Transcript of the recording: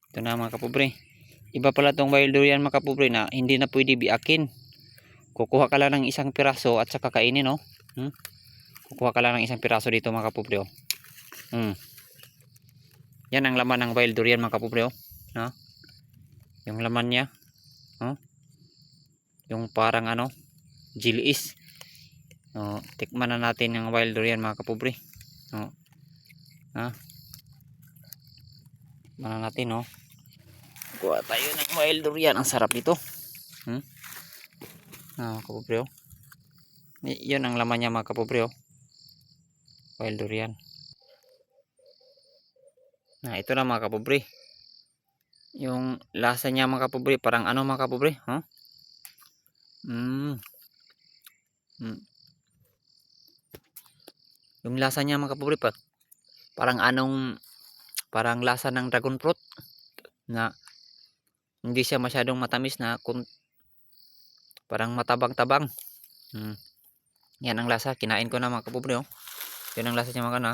Ito na mga kapobre. Iba pala tong wild durian mga kapobre na hindi na pwede biakin. Kukuha ka lang ng isang piraso at saka kainin, no? Kukuha ka lang ng isang piraso dito mga kapobre, oh. Yan ang laman ng wild durian mga kapobre, oh. No? Yung laman niya, oh. Yung parang ano, jilis. Oh, tikman na natin yung wild durian mga kapobre. Oh. Tikman na natin, oh. Kuha tayo ng wild durian. Ang sarap nito. Mga kapobre, oh. Yun ang laman niya mga kapobre, oh. Wild durian. Ito na mga kapobre. Yung lasa niya mga kapobre, parang ano mga kapobre, huh? Yung lasa niya mga kapobre, parang lasa ng dragon fruit na hindi siya masyadong matamis, na parang matabang-tabang. Yan ang lasa. Kinain ko na mga kapobre, oh. Yan ang lasa niya mga kana.